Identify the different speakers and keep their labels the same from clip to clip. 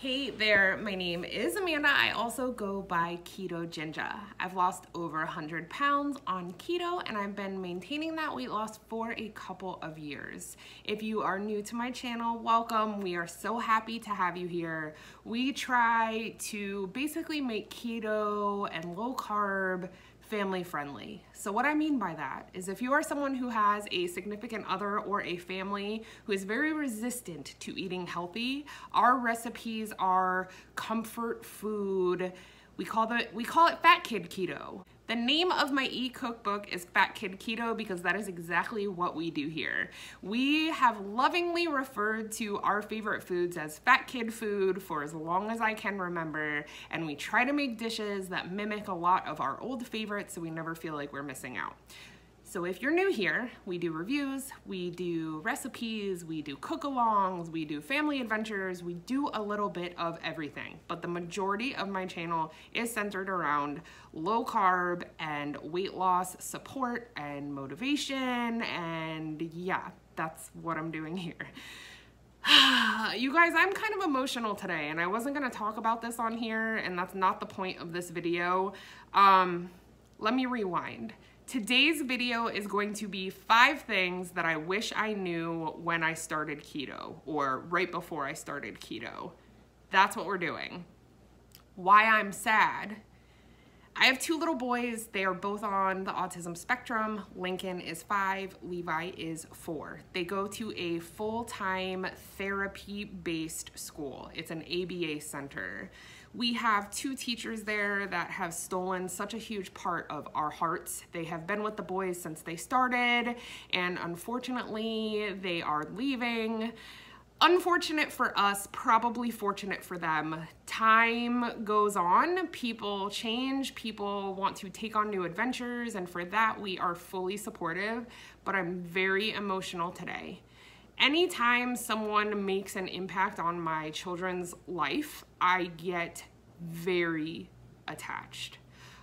Speaker 1: Hey there, my name is Amanda. I also go by Ketoginja. I've lost over 100 pounds on keto and I've been maintaining that weight loss for a couple of years. If you are new to my channel, welcome. We are so happy to have you here. We try to basically make keto and low carb family friendly. So what I mean by that is if you are someone who has a significant other or a family who is very resistant to eating healthy, our recipes are comfort food. We call it Fat Kid Keto. The name of my e-cookbook is Fat Kid Keto because that is exactly what we do here. We have lovingly referred to our favorite foods as Fat Kid food for as long as I can remember, and we try to make dishes that mimic a lot of our old favorites so we never feel like we're missing out. So if you're new here, we do reviews, we do recipes, we do cook-alongs, we do family adventures, we do a little bit of everything. But the majority of my channel is centered around low carb and weight loss support and motivation, and yeah, that's what I'm doing here. You guys, I'm kind of emotional today, and I wasn't gonna talk about this on here, and that's not the point of this video. Let me rewind. Today's video is going to be 5 things that I wish I knew when I started keto or right before I started keto. That's what we're doing. Why I'm sad. I have 2 little boys. They are both on the autism spectrum. Lincoln is 5, Levi is 4. They go to a full-time therapy-based school. It's an ABA center. We have 2 teachers there that have stolen such a huge part of our hearts. They have been with the boys since they started, and unfortunately, they are leaving. Unfortunate for us, probably fortunate for them. Time goes on, people change, people want to take on new adventures, and for that, we are fully supportive, but I'm very emotional today. Anytime someone makes an impact on my children's life, I get very attached.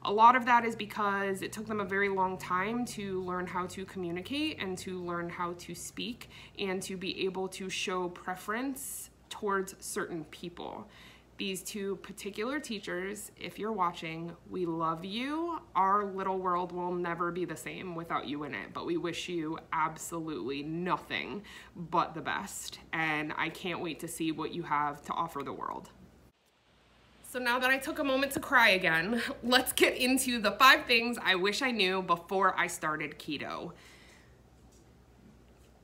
Speaker 1: A lot of that is because it took them a very long time to learn how to communicate and to learn how to speak and to be able to show preference towards certain people. These 2 particular teachers, if you're watching, we love you. Our little world will never be the same without you in it, but we wish you absolutely nothing but the best. And I can't wait to see what you have to offer the world. So now that I took a moment to cry again, let's get into the 5 things I wish I knew before I started keto.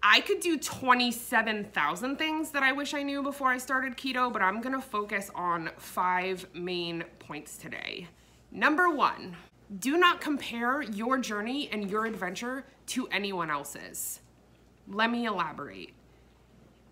Speaker 1: I could do 27,000 things that I wish I knew before I started keto, but I'm gonna focus on 5 main points today. Number 1, do not compare your journey and your adventure to anyone else's. Let me elaborate.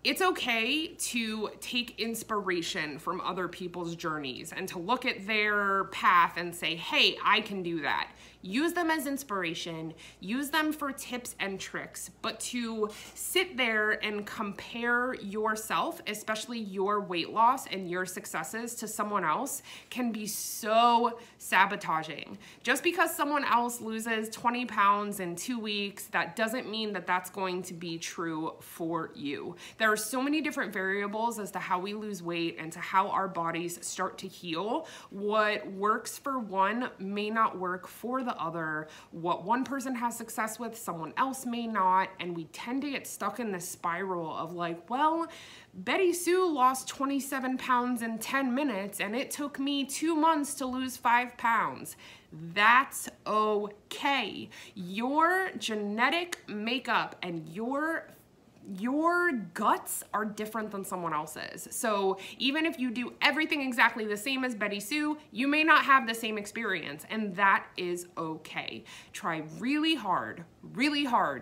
Speaker 1: It's okay to take inspiration from other people's journeys and to look at their path and say, hey, I can do that. Use them as inspiration, use them for tips and tricks, but to sit there and compare yourself, especially your weight loss and your successes to someone else can be so sabotaging. Just because someone else loses 20 pounds in 2 weeks, that doesn't mean that that's going to be true for you. There are so many different variables as to how we lose weight and to how our bodies start to heal. What works for one may not work for the other. What one person has success with, someone else may not, and we tend to get stuck in this spiral of like, well, Betty Sue lost 27 pounds in 10 minutes and it took me 2 months to lose 5 pounds. That's okay. Your genetic makeup and your guts are different than someone else's. So even if you do everything exactly the same as Betty Sue, you may not have the same experience, and that is okay. Try really hard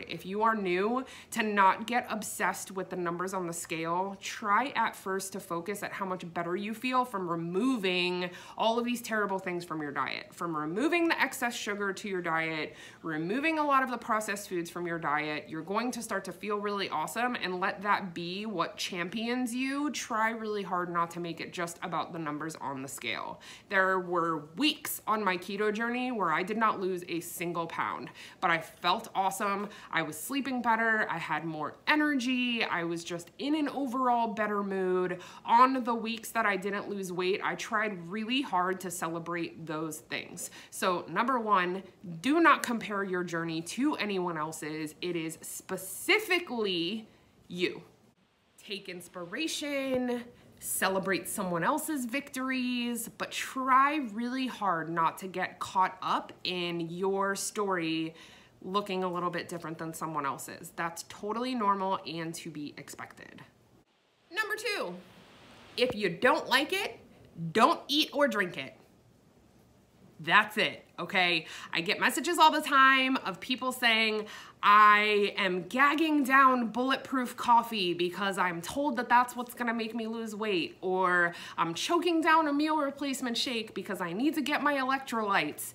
Speaker 1: if you are new to not get obsessed with the numbers on the scale. Try at first to focus at how much better you feel from removing all of these terrible things from your diet, from removing the excess sugar to your diet, removing a lot of the processed foods from your diet. You're going to start to feel really awesome awesome and let that be what champions you, try really hard not to make it just about the numbers on the scale. There were weeks on my keto journey where I did not lose a single pound, but I felt awesome. I was sleeping better. I had more energy. I was just in an overall better mood. On the weeks that I didn't lose weight, I tried really hard to celebrate those things. So number one, do not compare your journey to anyone else's. It is specifically you. Take inspiration, celebrate someone else's victories, but try really hard not to get caught up in your story looking a little bit different than someone else's. That's totally normal and to be expected. Number two, if you don't like it, don't eat or drink it. That's it, okay? I get messages all the time of people saying, I am gagging down bulletproof coffee because I'm told that that's what's gonna make me lose weight, or I'm choking down a meal replacement shake because I need to get my electrolytes.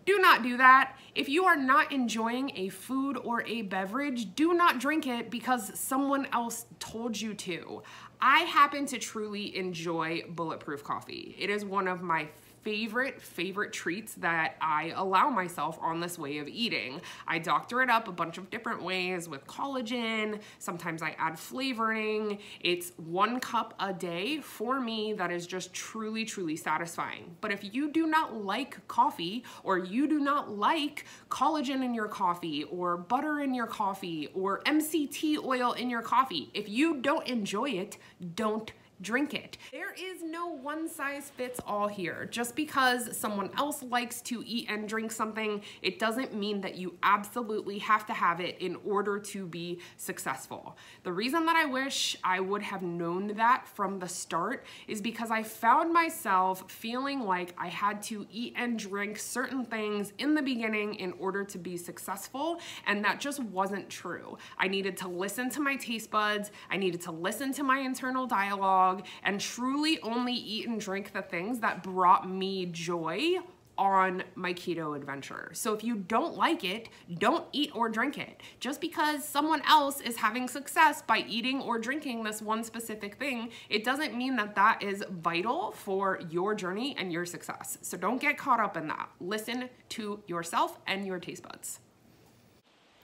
Speaker 1: Do not do that. If you are not enjoying a food or a beverage, do not drink it because someone else told you to. I happen to truly enjoy bulletproof coffee. It is one of my favorite treats that I allow myself on this way of eating. I doctor it up a bunch of different ways with collagen. Sometimes I add flavoring. It's 1 cup a day for me that is just truly satisfying. But if you do not like coffee, or you do not like collagen in your coffee, or butter in your coffee, or MCT oil in your coffee, if you don't enjoy it, don't drink it. There is no one size fits all here. Just because someone else likes to eat and drink something, it doesn't mean that you absolutely have to have it in order to be successful. The reason that I wish I would have known that from the start is because I found myself feeling like I had to eat and drink certain things in the beginning in order to be successful, and that just wasn't true. I needed to listen to my taste buds, I needed to listen to my internal dialogue, and truly only eat and drink the things that brought me joy on my keto adventure. So if you don't like it, don't eat or drink it. Just because someone else is having success by eating or drinking this one specific thing, it doesn't mean that that is vital for your journey and your success. So don't get caught up in that. Listen to yourself and your taste buds.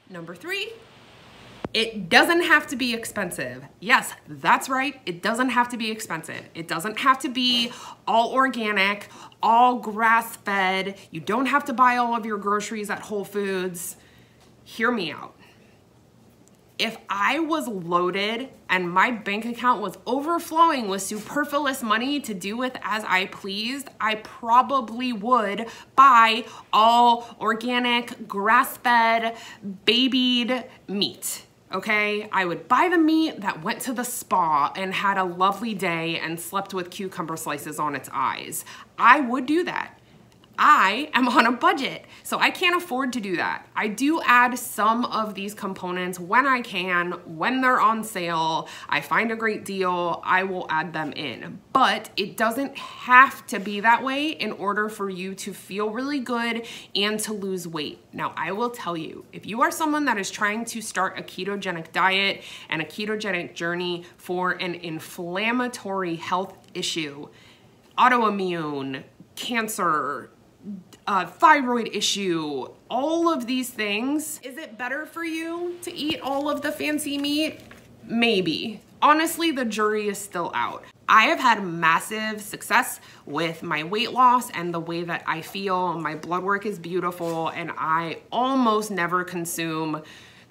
Speaker 1: Number three, it doesn't have to be expensive. Yes, that's right. It doesn't have to be expensive. It doesn't have to be all organic, all grass-fed. You don't have to buy all of your groceries at Whole Foods. Hear me out. If I was loaded and my bank account was overflowing with superfluous money to do with as I pleased, I probably would buy all organic, grass-fed, babied meat. Okay, I would buy the meat that went to the spa and had a lovely day and slept with cucumber slices on its eyes. I would do that. I am on a budget, so I can't afford to do that. I do add some of these components when I can, when they're on sale. I find a great deal, I will add them in. But it doesn't have to be that way in order for you to feel really good and to lose weight. Now, I will tell you, if you are someone that is trying to start a ketogenic diet and a ketogenic journey for an inflammatory health issue, autoimmune, cancer, thyroid issue, all of these things, is it better for you to eat all of the fancy meat? Maybe. Honestly, the jury is still out. I have had massive success with my weight loss and the way that I feel. My blood work is beautiful, and I almost never consume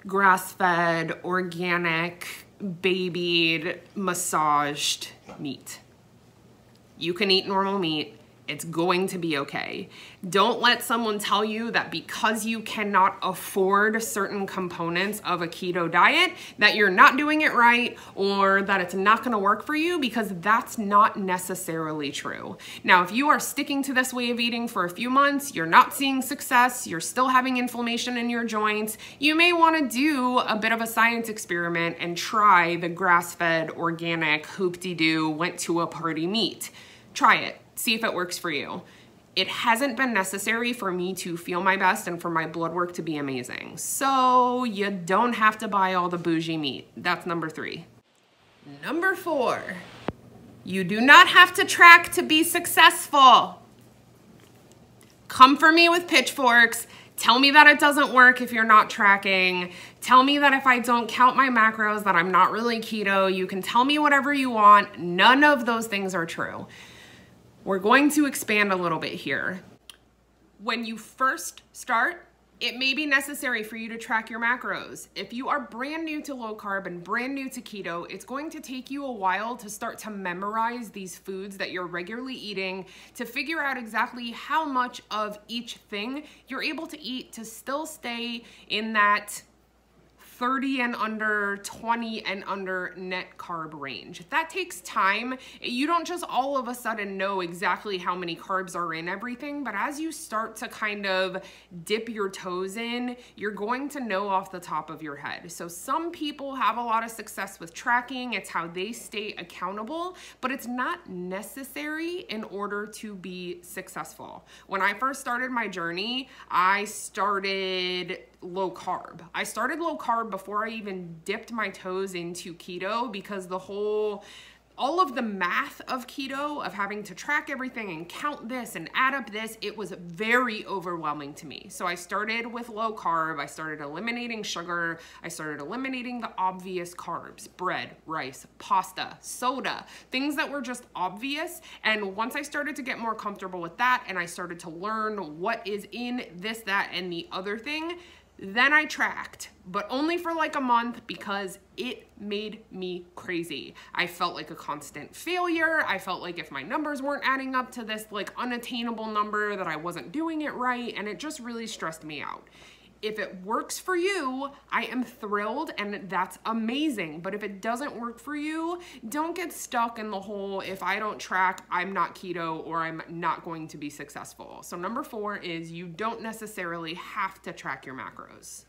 Speaker 1: grass-fed, organic, babied, massaged meat. You can eat normal meat. It's going to be okay. Don't let someone tell you that because you cannot afford certain components of a keto diet that you're not doing it right, or that it's not gonna work for you, because that's not necessarily true. Now, if you are sticking to this way of eating for a few months, you're not seeing success, you're still having inflammation in your joints, you may wanna do a bit of a science experiment and try the grass-fed, organic, hoop-de-doo, went to a party meat. Try it. See if it works for you. it hasn't been necessary for me to feel my best and for my blood work to be amazing. So you don't have to buy all the bougie meat. That's number 3. Number 4, you do not have to track to be successful. Come for me with pitchforks. Tell me that it doesn't work if you're not tracking. Tell me that if I don't count my macros that I'm not really keto. You can tell me whatever you want. None of those things are true. We're going to expand a little bit here. When you first start, it may be necessary for you to track your macros. If you are brand new to low carb and brand new to keto, it's going to take you a while to start to memorize these foods that you're regularly eating, to figure out exactly how much of each thing you're able to eat to still stay in that 30 and under, 20 and under net carb range. That takes time. You don't just all of a sudden know exactly how many carbs are in everything, but as you start to kind of dip your toes in, you're going to know off the top of your head. So some people have a lot of success with tracking. It's how they stay accountable, but it's not necessary in order to be successful. When I first started my journey, I started low carb. I started low carb before I even dipped my toes into keto, because all of the math of keto, of having to track everything and count this and add up this, it was very overwhelming to me. So I started with low carb. I started eliminating sugar. I started eliminating the obvious carbs, bread, rice, pasta, soda, things that were just obvious. And once I started to get more comfortable with that, and I started to learn what is in this, that, and the other thing, then I tracked, but only for like a month, because it made me crazy. I felt like a constant failure. I felt like if my numbers weren't adding up to this like unattainable number, that I wasn't doing it right, and it just really stressed me out. If it works for you, I am thrilled, and that's amazing. But if it doesn't work for you, don't get stuck in the whole, if I don't track, I'm not keto, or I'm not going to be successful. So number 4 is you don't necessarily have to track your macros.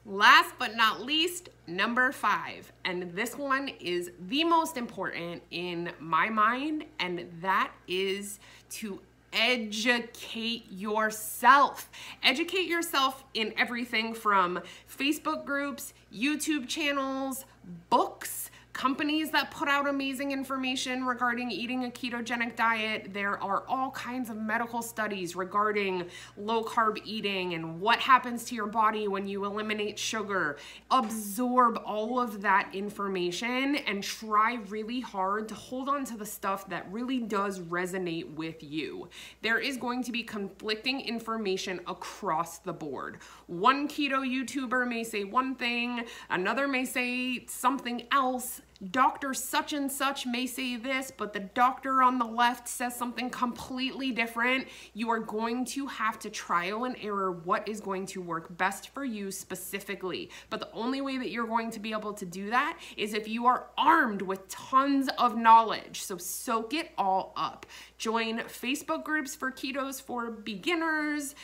Speaker 1: Last but not least, number 5, and this one is the most important in my mind, and that is to educate yourself. Educate yourself in everything from Facebook groups, YouTube channels, books, companies that put out amazing information regarding eating a ketogenic diet. There are all kinds of medical studies regarding low carb eating and what happens to your body when you eliminate sugar. Absorb all of that information and try really hard to hold on to the stuff that really does resonate with you. There is going to be conflicting information across the board. One keto YouTuber may say one thing, another may say something else. Doctor such and such may say this, but the doctor on the left says something completely different. You are going to have to trial and error what is going to work best for you specifically. But the only way that you're going to be able to do that is if you are armed with tons of knowledge. So soak it all up. Join Facebook groups for ketos for beginners.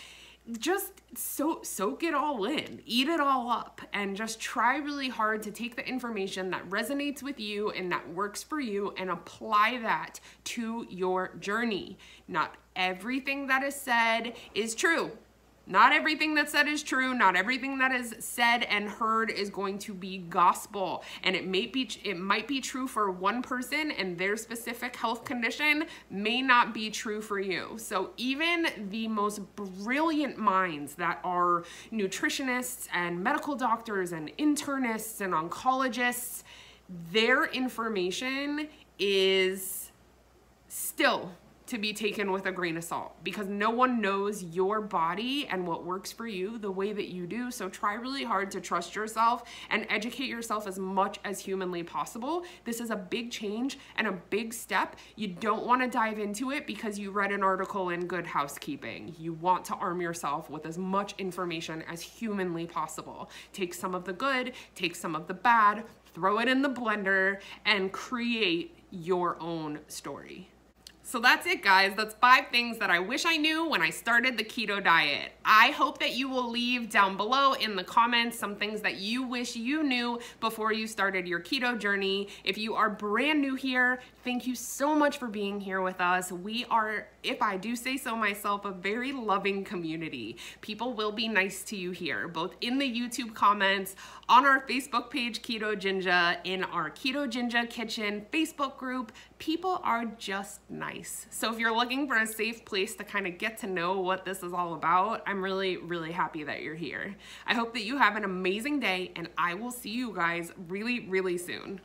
Speaker 1: Just soak it all in, eat it all up, and just try really hard to take the information that resonates with you and that works for you and apply that to your journey. Not everything that is said is true. Not everything that's said is true. Not everything that is said and heard is going to be gospel. And it might be true for one person, and their specific health condition may not be true for you. So even the most brilliant minds that are nutritionists and medical doctors and internists and oncologists, their information is still to be taken with a grain of salt, because no one knows your body and what works for you the way that you do. So try really hard to trust yourself and educate yourself as much as humanly possible. This is a big change and a big step. You don't want to dive into it because you read an article in Good Housekeeping. You want to arm yourself with as much information as humanly possible. Take some of the good, take some of the bad, throw it in the blender, and create your own story. So that's it, guys. That's 5 things that I wish I knew when I started the keto diet. I hope that you will leave down below in the comments some things that you wish you knew before you started your keto journey. If you are brand new here, thank you so much for being here with us. We are, if I do say so myself, a very loving community. People will be nice to you here, both in the YouTube comments, on our Facebook page, Ketoginja, in our Ketoginja Kitchen Facebook group. People are just nice. So if you're looking for a safe place to kind of get to know what this is all about, I'm really, really happy that you're here. I hope that you have an amazing day, and I will see you guys really, really soon.